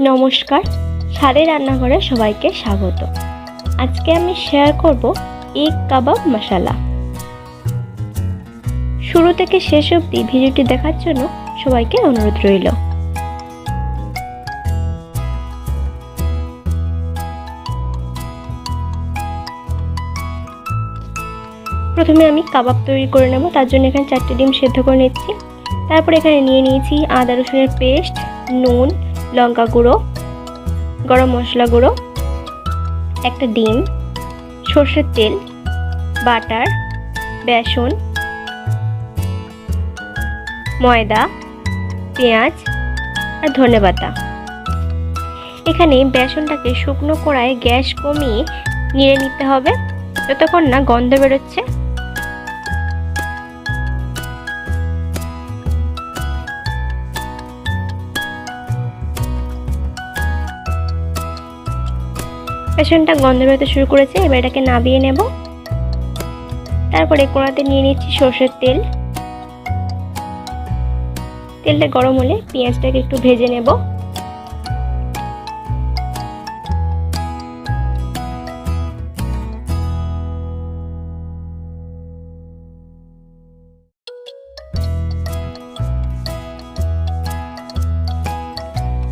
নমস্কার, স্বাদের রান্নাঘরে সবাইকে স্বাগত। আজকে আমি শেয়ার করব এক কাবাব মশলা। শুরু থেকে শেষ অবধি ভিডিওটি দেখার জন্য সবাইকে অনুরোধ রইল। প্রথমে আমি কাবাব তৈরি করে নেব। তার জন্য এখানে 4টে ডিম সেদ্ধ করে নিচ্ছি। তারপর এখানে নিয়ে নিয়েছি আদা রসুনের পেস্ট, নুন, লঙ্কা গুঁড়ো, গরম মশলা গুঁড়ো, একটা ডিম, সর্ষের তেল, বাটার, বেসন, ময়দা, পেঁয়াজ আর ধনেপাতা। এখানে বেসনটাকে শুকনো কড়ায় গ্যাস কমিয়ে নেড়ে নিতে হবে যতক্ষণ না গন্ধ বেরোচ্ছে। বেসনটা গন্ধ বেরোতে শুরু করেছে, এবার এটাকে নাবিয়ে নেব। তারপরে কড়াতে নিয়ে নিচ্ছি সর্ষের তেল। তেলটা গরম হলে পেঁয়াজটাকে একটু ভেজে নেব।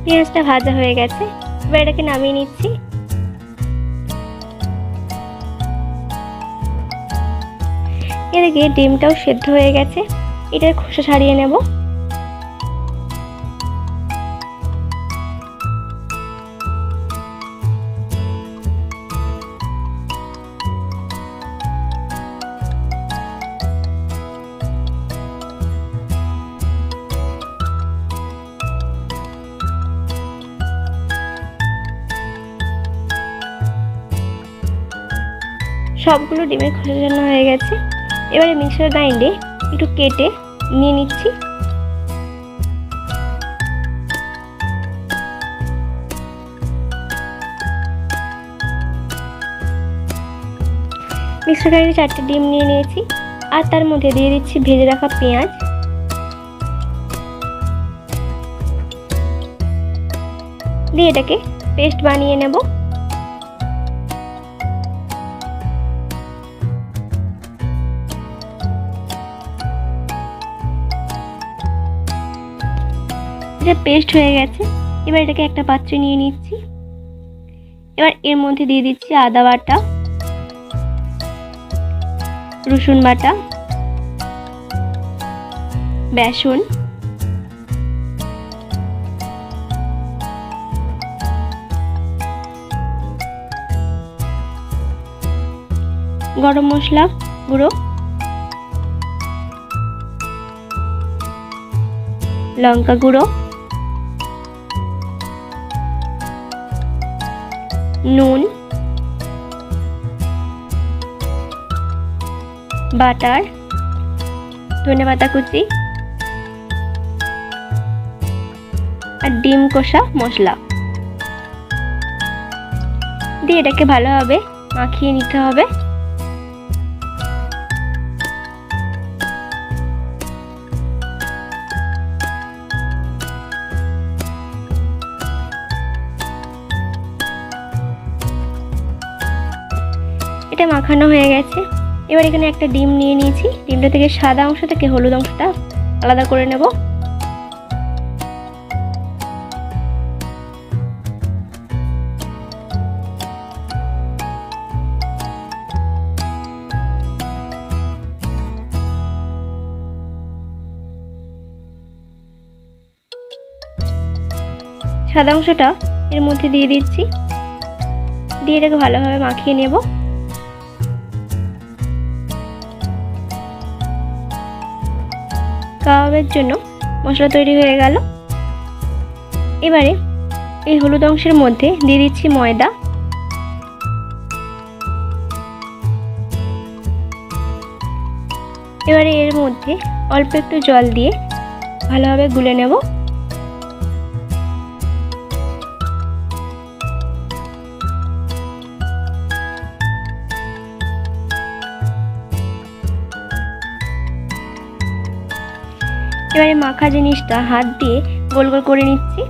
পেঁয়াজটা ভাজা হয়ে গেছে, এবার এটাকে নামিয়ে নিচ্ছি। এদিকে ডিমটাও সেদ্ধ হয়ে গেছে, এটার খোসা ছাড়িয়ে নেব। সবগুলো ডিমের খোসা ছাড়ানো হয়ে গেছে। এবারে মিক্সার গ্রাইন্ডে একটু কেটে নিয়ে নিচ্ছি। মিক্সার গ্রাইন্ডে 4টে ডিম নিয়ে নিয়েছি আর তার মধ্যে দিয়ে দিচ্ছি ভেজে রাখা পেঁয়াজ, দিয়ে এটাকে পেস্ট বানিয়ে নেব। এটা পেস্ট হয়ে গেছে, এবার এটাকে একটা পাত্রে নিয়ে নিচ্ছি। এবার এর মধ্যে দিয়ে দিচ্ছি আদা বাটা, রসুন বাটা, বেসন, গরম মশলা গুঁড়ো, লঙ্কা গুঁড়ো, নুন, বাটার, ধনেপাতা কুচি আর ডিম কষা মশলা দিয়ে এটাকে ভালোভাবে মাখিয়ে নিতে হবে। এটা মাখানো হয়ে গেছে, এবার এখানে একটা ডিম নিয়ে নিয়েছি। ডিমটা থেকে সাদা অংশ থেকে হলুদ অংশটা আলাদা করে নেব। সাদা অংশটা এর মধ্যে দিয়ে দিচ্ছি, দিয়ে এটাকে ভালোভাবে মাখিয়ে নেব। কাবাবের জন্য মশলা তৈরি হয়ে গেল। এবারে এই হলুদ অংশের মধ্যে দিয়ে দিচ্ছি ময়দা, এবারে এর মধ্যে অল্প একটু জল দিয়ে ভালোভাবে গুলে নেব। এবারে মাখা জিনিসটা হাত দিয়ে গোল গোল করে নিচ্ছি।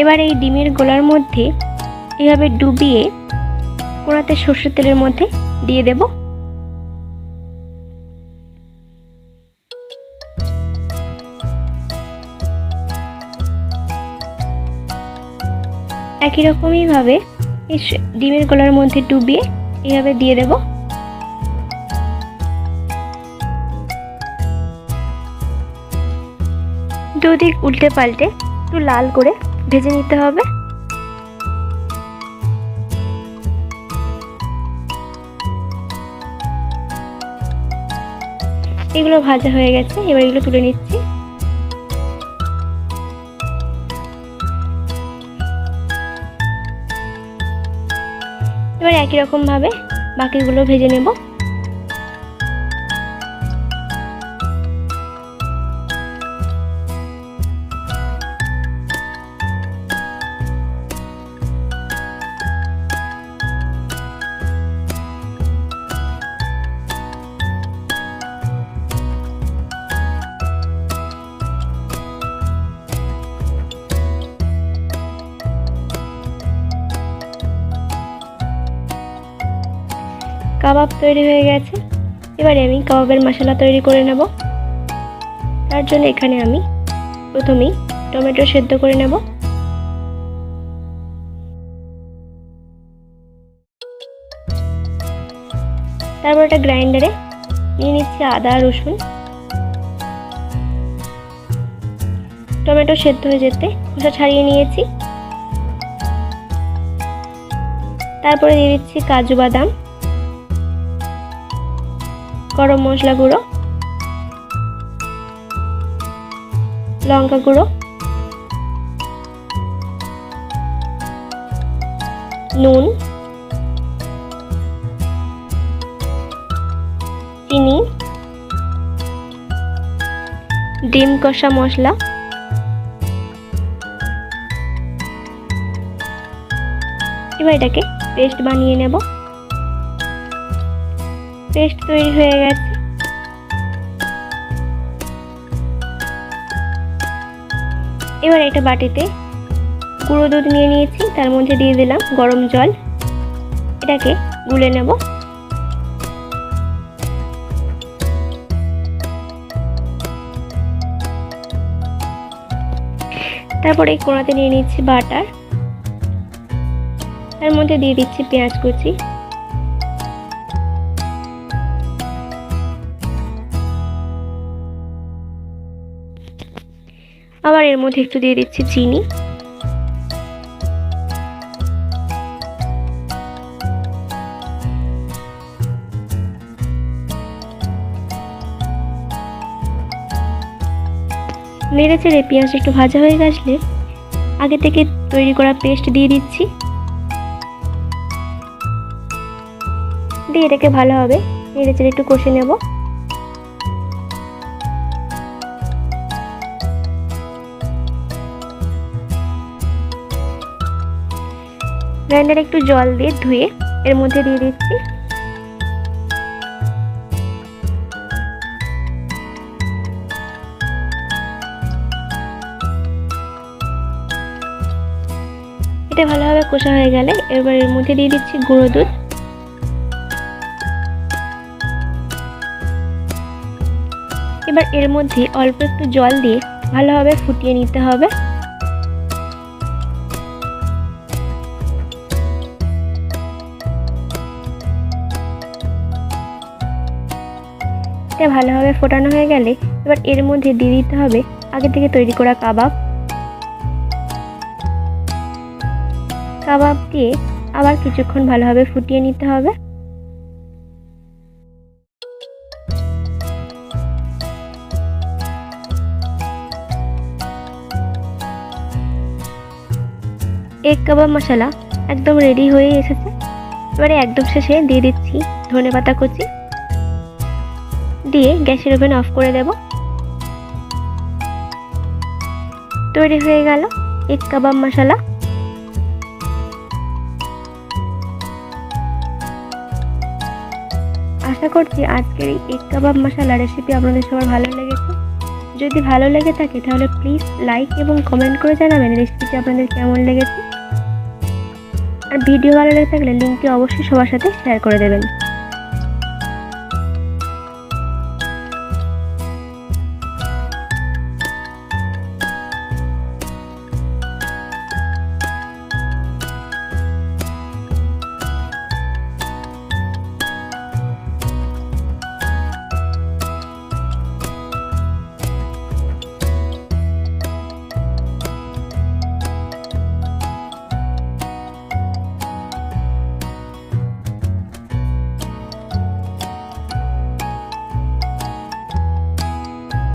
এবার এই ডিমের গোলার মধ্যে এভাবে ডুবিয়ে কড়াতে সর্ষের তেলের মধ্যে দিয়ে দেব। একই রকমই ভাবে এই ডিমের গোলার মধ্যে ডুবিয়ে এভাবে দিয়ে দেব। দুদিক উল্টে পাল্টে একটু লাল করে ভেজে নিতে হবে। এগুলো ভাজা হয়ে গেছে, এবার এগুলো তুলে নিচ্ছি। এবার একই রকম ভাবে বাকিগুলো ভেজে নেব। কাবাব তৈরি হয়ে গেছে। এবারে আমি কাবাবের মশলা তৈরি করে নেব। তার জন্য এখানে আমি প্রথমেই টমেটো সেদ্ধ করে নেব। তারপর একটা গ্রাইন্ডারে নিয়ে নিচ্ছি আদা রসুন। টমেটো সেদ্ধ হয়ে যেতে খোসা ছাড়িয়ে নিয়েছি। তারপরে দিয়ে দিচ্ছি কাজু বাদাম, গরম মশলা গুঁড়ো, লঙ্কা গুঁড়ো, নুন, চিনি, ডিম কষা মশলা, এবার এটাকে পেস্ট বানিয়ে নেব। পেস্ট তৈরি হয়ে গেছে। এবার একটা বাটিতে গুঁড়ো দুধ নিয়ে নিয়েছি, তার মধ্যে দিয়ে দিলাম গরম জল। এটাকে গুলে নেব। তারপরে এই কড়াতে নিয়ে নিচ্ছি বাটার, তার মধ্যে দিয়ে দিচ্ছি পেঁয়াজ কুচি, আবার এর মধ্যে একটু দিয়ে দিচ্ছি চিনি, নেড়ে চেড়ে পেঁয়াজ একটু ভাজা হয়ে গেলে আগে থেকে তৈরি করা পেস্ট দিয়ে দিচ্ছি। দিয়ে এটাকে ভালোভাবে নেড়ে চেড়ে একটু কষে নেব। গ্রাইন্ডারে একটু জল দিয়ে ধুয়ে এর মধ্যে দিয়ে দিচ্ছি। এটা ভালোভাবে কষা হয়ে গেলে এবার এর মধ্যে দিয়ে দিচ্ছি গুঁড়ো দুধ। এবার এর মধ্যে অল্প একটু জল দিয়ে ভালোভাবে ফুটিয়ে নিতে হবে। এটা ভালোভাবে ফোটানো হয়ে গেলে এবার এর মধ্যে দিয়ে দিতে হবে আগে থেকে তৈরি করা কাবাব। কাবাব দিয়ে আবার কিছুক্ষণ ভালোভাবে ফুটিয়ে নিতে হবে। এক কাবাব মশলা একদম রেডি হয়ে এসেছে। এবারে একদম শেষে দিয়ে দিচ্ছি ধনেপাতা কুচি, দিয়ে গ্যাসের ওভেন অফ করে দেব। তৈরি হয়ে গেল এক কাবাব মশলা। আশা করছি আজকের এই এক কাবাব মশলা রেসিপি আপনাদের সবার ভালো লেগেছে। যদি ভালো লেগে থাকে তাহলে প্লিজ লাইক এবং কমেন্ট করে জানাবেন রেসিপিটি আপনাদের কেমন লেগেছে। আর ভিডিও ভালো লেগে থাকলে লিঙ্কটি অবশ্যই সবার সাথে শেয়ার করে দেবেন।